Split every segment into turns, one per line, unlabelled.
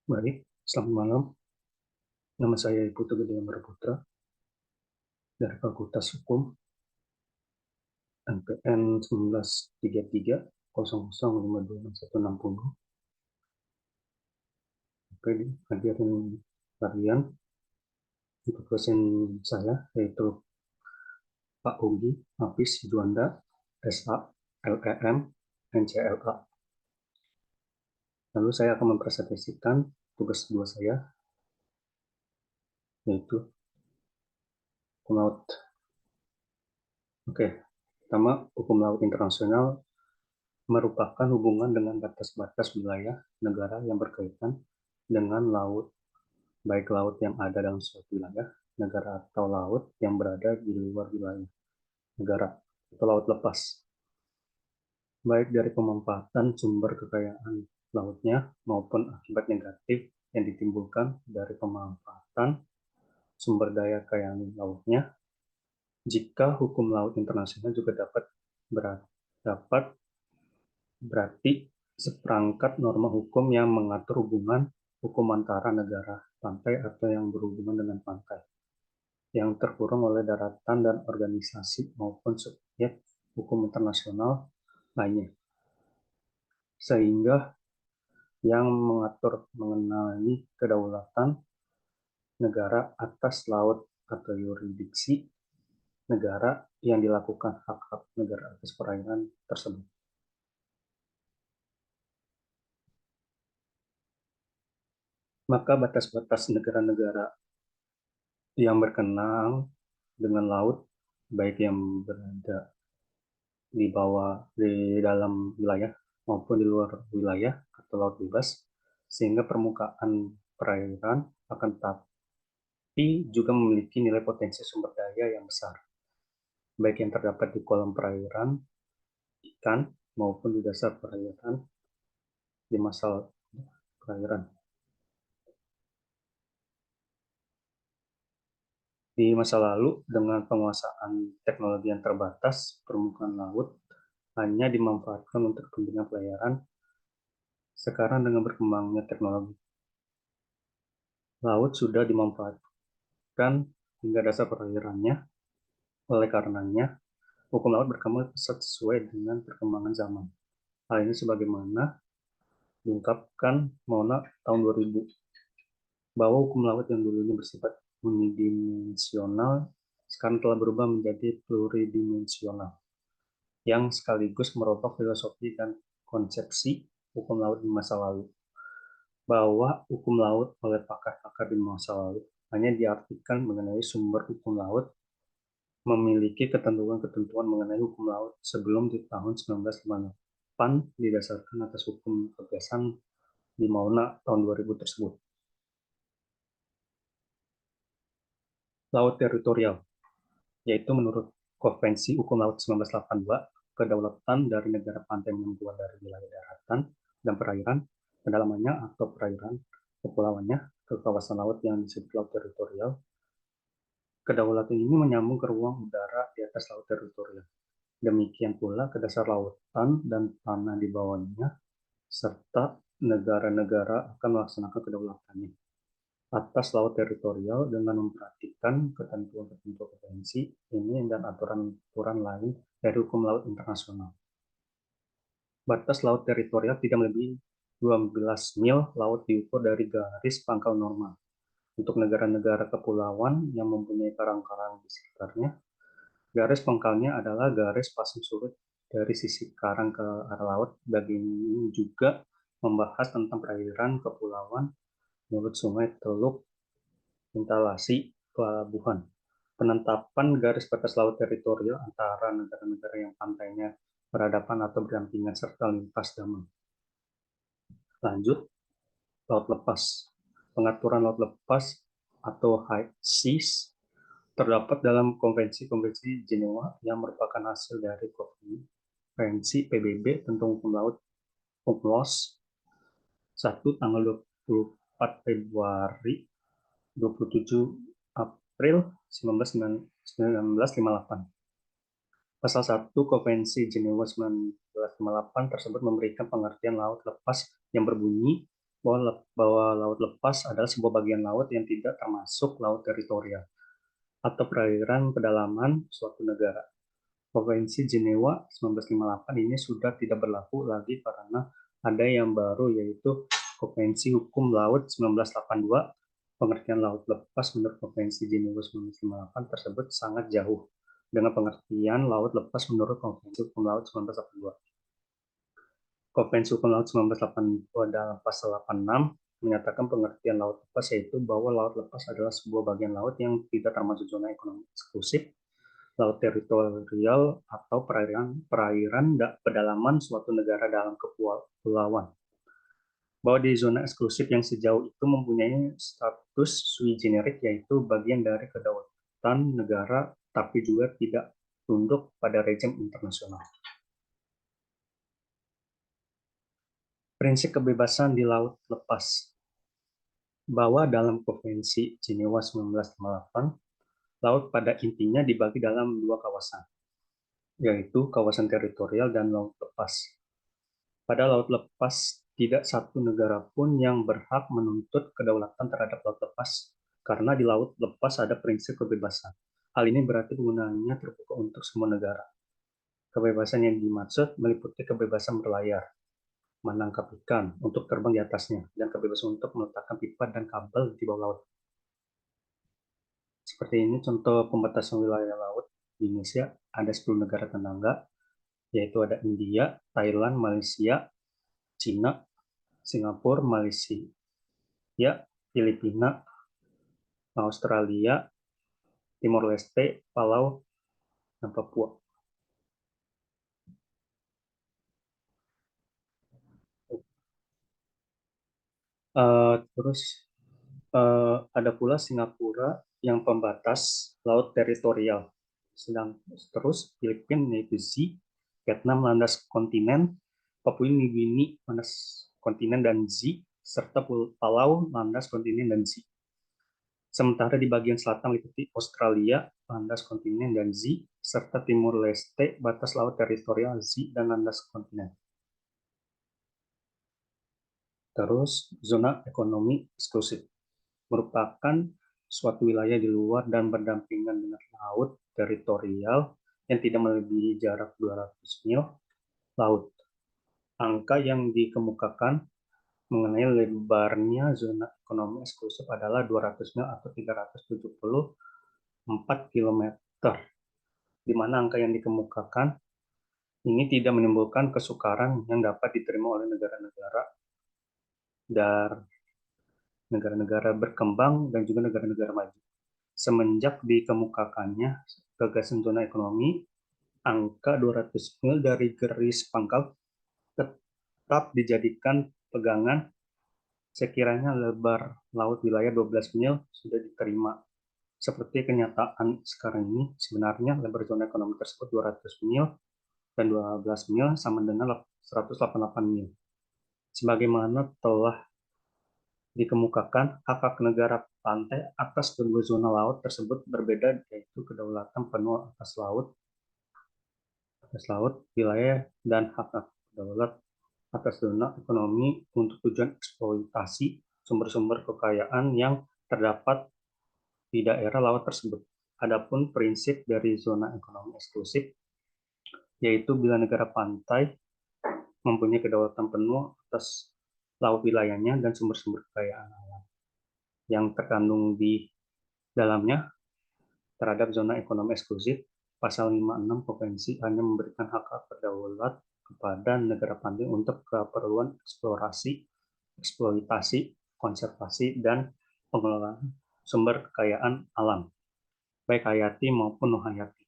Baik, selamat malam. Nama saya Putu Gede Amar Putra dari Fakultas Hukum NPN 193300526160. Oke, hadirin kalian, untuk dosen saya yaitu Pak Ugi Hafiz Juanda, SA, LEM, NCLA. Lalu saya akan mempresentasikan tugas kedua saya, yaitu hukum laut. Oke, pertama, hukum laut internasional merupakan hubungan dengan batas-batas wilayah negara yang berkaitan dengan laut, baik laut yang ada dalam suatu wilayah negara atau laut yang berada di luar wilayah negara atau laut lepas, baik dari pemanfaatan sumber kekayaan lautnya maupun akibat negatif yang ditimbulkan dari pemanfaatan sumber daya kekayaan lautnya. Jika hukum laut internasional juga dapat berarti seperangkat norma hukum yang mengatur hubungan hukum antara negara pantai atau yang berhubungan dengan pantai, yang terkurung oleh daratan dan organisasi maupun subjek hukum internasional lainnya, sehingga yang mengatur mengenai kedaulatan negara atas laut atau yurisdiksi negara yang dilakukan hak-hak negara atas perairan tersebut. Maka batas-batas negara-negara yang berkenaan dengan laut, baik yang berada di bawah, di dalam wilayah maupun di luar wilayah atau laut bebas, sehingga permukaan perairan akan tetapi juga memiliki nilai potensi sumber daya yang besar, baik yang terdapat di kolam perairan ikan maupun di dasar perairan di masa perairan. Di masa lalu, dengan penguasaan teknologi yang terbatas, permukaan laut hanya dimanfaatkan untuk kepentingan pelayaran. Sekarang dengan berkembangnya teknologi, laut sudah dimanfaatkan hingga dasar perairannya. Oleh karenanya, hukum laut berkembang pesat sesuai dengan perkembangan zaman. Hal ini sebagaimana diungkapkan Mona tahun 2000, bahwa hukum laut yang dulunya bersifat unidimensional sekarang telah berubah menjadi pluridimensional, yang sekaligus merubah filosofi dan konsepsi hukum laut di masa lalu. Bahwa hukum laut oleh pakar-pakar di masa lalu hanya diartikan mengenai sumber hukum laut, memiliki ketentuan-ketentuan mengenai hukum laut sebelum di tahun 1958 didasarkan atas hukum kebiasaan di Mauna tahun 2000 tersebut. Laut teritorial, yaitu menurut Konvensi Hukum Laut 1982, kedaulatan dari negara pantai yang keluar dari wilayah daratan dan perairan, kedalamannya atau perairan kepulauannya ke kawasan laut yang disebut laut teritorial. Kedaulatan ini menyambung ke ruang udara di atas laut teritorial. Demikian pula ke dasar lautan dan tanah di bawahnya, serta negara-negara akan melaksanakan kedaulatannya atas laut teritorial dengan memperhatikan ketentuan-ketentuan konvensi ini dan aturan-aturan lain dari hukum laut internasional. Batas laut teritorial tidak melebihi 12 mil laut diukur dari garis pangkal normal. Untuk negara-negara kepulauan yang mempunyai karang-karang di sekitarnya, garis pangkalnya adalah garis pasang surut dari sisi karang ke arah laut. Bagian ini juga membahas tentang perairan kepulauan, mulut sungai, teluk, instalasi, pelabuhan. Penetapan garis batas laut teritorial antara negara-negara yang pantainya berhadapan atau berdampingan serta lintas damai. Lanjut, laut lepas. Pengaturan laut lepas atau high seas terdapat dalam konvensi-konvensi Jenewa yang merupakan hasil dari konvensi PBB tentang hukum laut UNCLOS 1 tanggal 24 Februari 27 April 1958. Pasal 1 Konvensi Jenewa 1958 tersebut memberikan pengertian laut lepas yang berbunyi bahwa laut lepas adalah sebuah bagian laut yang tidak termasuk laut teritorial atau perairan pedalaman suatu negara. Konvensi Jenewa 1958 ini sudah tidak berlaku lagi karena ada yang baru, yaitu Konvensi Hukum Laut 1982. Pengertian laut lepas menurut Konvensi Jenewa 1958 tersebut sangat jauh dengan pengertian laut lepas menurut Konvensi Hukum Laut 1982. Konvensi Hukum Laut 1982 dalam pasal 86 menyatakan pengertian laut lepas yaitu bahwa laut lepas adalah sebuah bagian laut yang tidak termasuk zona ekonomi eksklusif, laut teritorial, atau perairan pedalaman suatu negara dalam kepulauan. Bahwa di zona eksklusif yang sejauh itu mempunyai status sui generis, yaitu bagian dari kedaulatan negara tapi juga tidak tunduk pada rezim internasional. Prinsip kebebasan di laut lepas. Bahwa dalam Konvensi Jenewa 1958, laut pada intinya dibagi dalam dua kawasan, yaitu kawasan teritorial dan laut lepas. Pada laut lepas, tidak satu negara pun yang berhak menuntut kedaulatan terhadap laut lepas, karena di laut lepas ada prinsip kebebasan. Hal ini berarti penggunaannya terbuka untuk semua negara. Kebebasan yang dimaksud meliputi kebebasan berlayar, menangkap ikan untuk terbang di atasnya, dan kebebasan untuk meletakkan pipa dan kabel di bawah laut. Seperti ini contoh pembatasan wilayah laut di Indonesia. Ada 10 negara tetangga, yaitu ada India, Thailand, Malaysia, Cina, Singapura, Malaysia, Filipina, Australia, Timor Leste, Palau, dan Papua. Terus ada pula Singapura yang pembatas laut teritorial. Terus Filipina yaitu Z, Vietnam landas kontinen, Papua New Guinea landas kontinen dan Z, serta Palau landas kontinen dan Z. Sementara di bagian selatan meliputi Australia, landas kontinen dan Z, serta Timur Leste, batas laut teritorial Z dan landas kontinen. Terus, zona ekonomi eksklusif merupakan suatu wilayah di luar dan berdampingan dengan laut teritorial yang tidak melebihi jarak 200 mil laut. Angka yang dikemukakan mengenai lebarnya zona ekonomi eksklusif adalah 200 mil atau 374 km, di mana angka yang dikemukakan ini tidak menimbulkan kesukaran yang dapat diterima oleh negara-negara negara-negara berkembang dan juga negara-negara maju. Semenjak dikemukakannya gagasan zona ekonomi, angka 200 mil dari garis pangkal tetap dijadikan pegangan sekiranya lebar laut wilayah 12 mil sudah diterima. Seperti kenyataan sekarang ini, sebenarnya lebar zona ekonomi tersebut 200 mil dan 12 mil sama dengan 188 mil. Sebagaimana telah dikemukakan, hak-hak negara pantai atas kedua zona laut tersebut berbeda, yaitu kedaulatan penuh atas laut, wilayah, dan hak-hak daulat atas zona ekonomi untuk tujuan eksploitasi sumber-sumber kekayaan yang terdapat di daerah laut tersebut. Adapun prinsip dari zona ekonomi eksklusif, yaitu bila negara pantai mempunyai kedaulatan penuh atas laut wilayahnya dan sumber-sumber kekayaan alam yang terkandung di dalamnya terhadap zona ekonomi eksklusif. Pasal 56 Konvensi hanya memberikan hak berdaulat kepada negara pantai untuk keperluan eksplorasi, eksploitasi, konservasi, dan pengelolaan sumber kekayaan alam, baik hayati maupun non-hayati,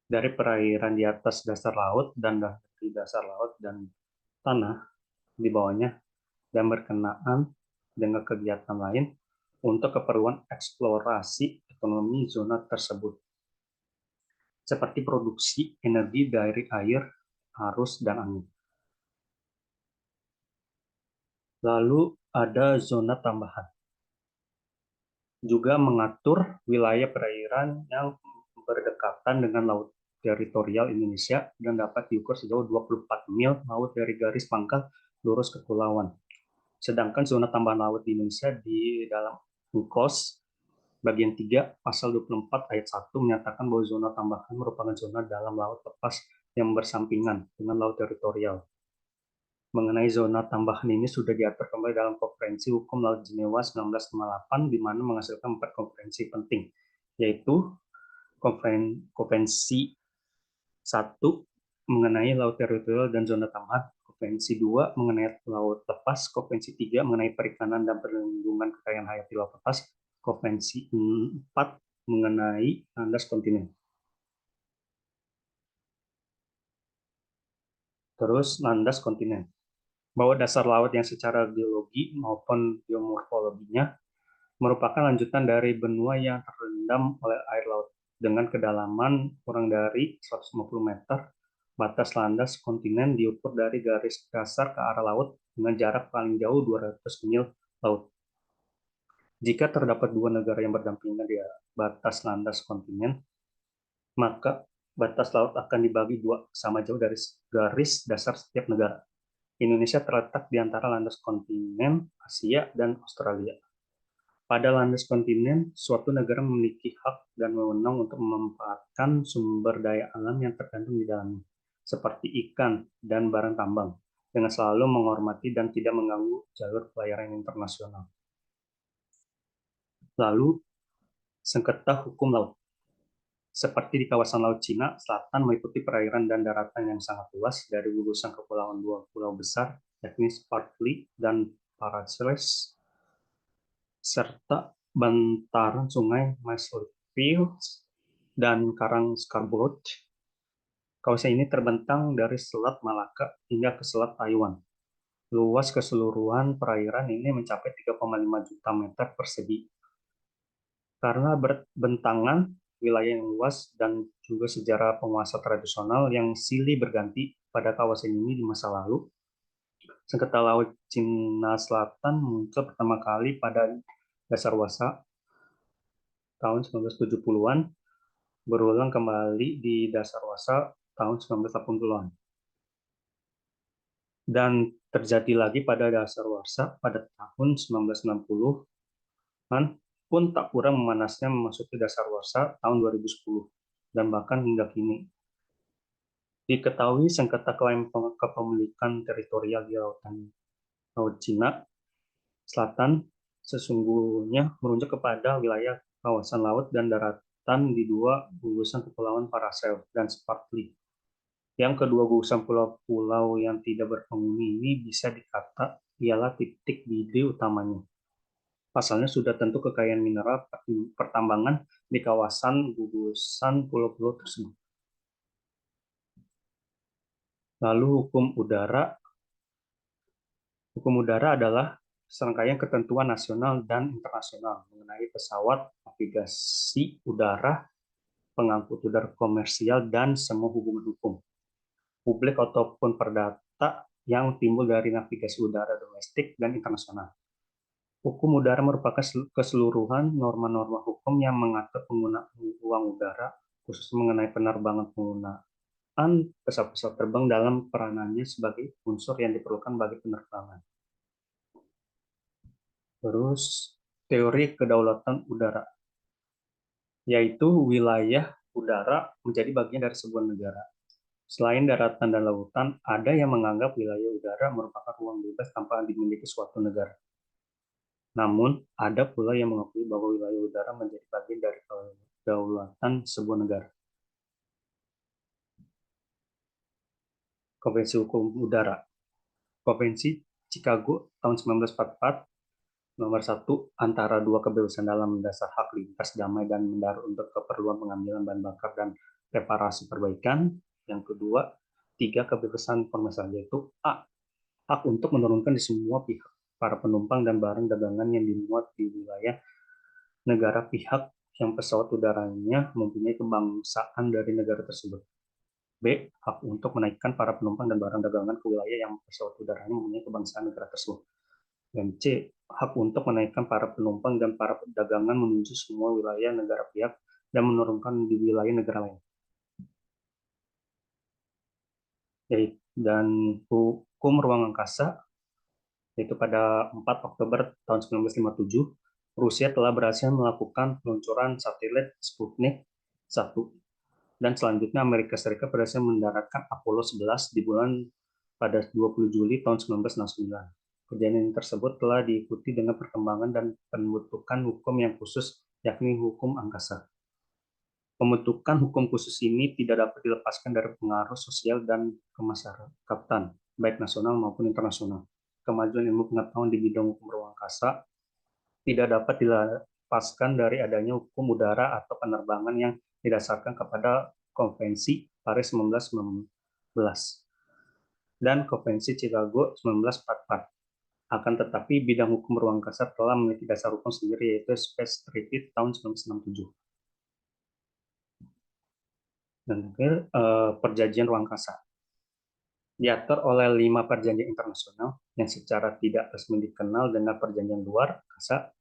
dari perairan di atas dasar laut dan dari dasar laut dan tanah di bawahnya, dan berkenaan dengan kegiatan lain untuk keperluan eksplorasi ekonomi zona tersebut, seperti produksi energi dari air, arus, dan angin. Lalu ada zona tambahan. Juga mengatur wilayah perairan yang berdekatan dengan laut teritorial Indonesia dan dapat diukur sejauh 24 mil laut dari garis pangkal lurus kepulauan. Sedangkan zona tambahan laut di Indonesia di dalam UNCLOS bagian 3 pasal 24 ayat 1 menyatakan bahwa zona tambahan merupakan zona dalam laut lepas yang bersampingan dengan laut teritorial. Mengenai zona tambahan ini sudah diatur kembali dalam Konferensi Hukum Laut Jenewa 1958 di mana menghasilkan 4 konferensi penting, yaitu Konvensi 1 mengenai laut teritorial dan zona tambahan, Konvensi 2 mengenai laut lepas, Konvensi 3 mengenai perikanan dan perlindungan kekayaan hayati laut lepas, Konvensi 4 mengenai landas kontinen. Terus landas kontinen. Bahwa dasar laut yang secara geologi maupun geomorfologinya merupakan lanjutan dari benua yang terendam oleh air laut dengan kedalaman kurang dari 150 meter. Batas landas kontinen diukur dari garis dasar ke arah laut dengan jarak paling jauh 200 mil laut. Jika terdapat dua negara yang berdampingan di batas landas kontinen, maka batas laut akan dibagi dua sama jauh dari garis dasar setiap negara. Indonesia terletak di antara landas kontinen Asia dan Australia. Pada landas kontinen, suatu negara memiliki hak dan wewenang untuk memanfaatkan sumber daya alam yang terkandung di dalamnya, seperti ikan dan barang tambang, dengan selalu menghormati dan tidak mengganggu jalur pelayaran internasional. Lalu, sengketa hukum laut. Seperti di kawasan Laut Cina Selatan meliputi perairan dan daratan yang sangat luas dari gugusan kepulauan dua pulau besar, yakni Spratly dan Paracels, serta bantaran sungai Mansfield dan Karang Scarborough. Kawasan ini terbentang dari Selat Malaka hingga ke Selat Taiwan. Luas keseluruhan perairan ini mencapai 3,5 juta meter persegi. Karena berbentangan wilayah yang luas dan juga sejarah penguasa tradisional yang silih berganti pada kawasan ini di masa lalu, sengketa laut Cina Selatan muncul pertama kali pada Dasarawasa tahun 1970-an, berulang kembali di Dasarawasa tahun 1980-an. Dan terjadi lagi pada Dasarawasa pada tahun 1960-an, pun tak kurang memanasnya memasuki Dasarawasa tahun 2010 dan bahkan hingga kini. Diketahui sengketa klaim kepemilikan teritorial di Laut Cina Selatan sesungguhnya merujuk kepada wilayah kawasan laut dan daratan di dua gugusan kepulauan Paracel dan Spratly. Yang kedua gugusan pulau-pulau yang tidak berpenghuni ini bisa dikata ialah titik didih utamanya. Pasalnya sudah tentu kekayaan mineral pertambangan di kawasan gugusan pulau-pulau tersebut. Lalu hukum udara adalah serangkaian ketentuan nasional dan internasional mengenai pesawat, navigasi udara, pengangkut udara komersial, dan semua hubungan hukum, publik ataupun perdata yang timbul dari navigasi udara domestik dan internasional. Hukum udara merupakan keseluruhan norma-norma hukum yang mengatur penggunaan ruang udara, khusus mengenai penerbangan penggunaan pesawat-pesawat terbang dalam peranannya sebagai unsur yang diperlukan bagi penerbangan. Terus teori kedaulatan udara, yaitu wilayah udara menjadi bagian dari sebuah negara. Selain daratan dan lautan, ada yang menganggap wilayah udara merupakan ruang bebas tanpa dimiliki suatu negara. Namun, ada pula yang mengakui bahwa wilayah udara menjadi bagian dari kedaulatan sebuah negara. Konvensi Hukum Udara. Konvensi Chicago tahun 1944 nomor 1 antara dua kebebasan dalam dasar hak lintas damai dan mendarat untuk keperluan pengambilan bahan bakar dan reparasi perbaikan. Yang kedua, 3 kebebasan komersial yaitu A. Hak untuk menurunkan di semua pihak para penumpang dan barang dagangan yang dimuat di wilayah negara pihak yang pesawat udaranya mempunyai kebangsaan dari negara tersebut. B. Hak untuk menaikkan para penumpang dan barang dagangan ke wilayah yang pesawat udaranya mempunyai kebangsaan negara tersebut. Dan C. Hak untuk menaikkan para penumpang dan para dagangan menuju semua wilayah negara pihak dan menurunkan di wilayah negara lain. Dan hukum ruang angkasa, yaitu pada 4 Oktober tahun 1957, Rusia telah berhasil melakukan peluncuran satelit Sputnik 1, dan selanjutnya Amerika Serikat berhasil mendaratkan Apollo 11 di bulan pada 20 Juli tahun 1969. Kejadian tersebut telah diikuti dengan perkembangan dan pembentukan hukum yang khusus, yakni hukum angkasa. Pembentukan hukum khusus ini tidak dapat dilepaskan dari pengaruh sosial dan kemasyarakatan, baik nasional maupun internasional. Kemajuan ilmu pengetahuan di bidang hukum ruang angkasa tidak dapat dilepaskan dari adanya hukum udara atau penerbangan yang didasarkan kepada Konvensi Paris 1919 dan Konvensi Chicago 1944. Akan tetapi, bidang hukum ruang angkasa telah memiliki dasar hukum sendiri, yaitu Space Treaty tahun 1967. Dan terakhir, perjanjian ruang angkasa. Diatur oleh 5 perjanjian internasional yang secara tidak resmi dikenal dengan perjanjian luar angkasa,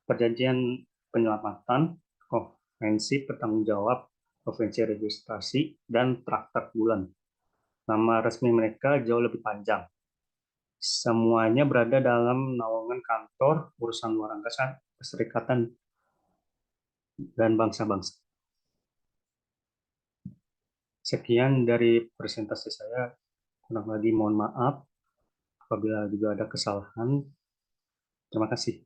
perjanjian penyelamatan, konvensi pertanggungjawab, konvensi registrasi, dan traktat bulan. Nama resmi mereka jauh lebih panjang. Semuanya berada dalam naungan kantor urusan luar angkasa, perserikatan, dan bangsa-bangsa. Sekian dari presentasi saya. Kurang lagi mohon maaf apabila juga ada kesalahan. Terima kasih.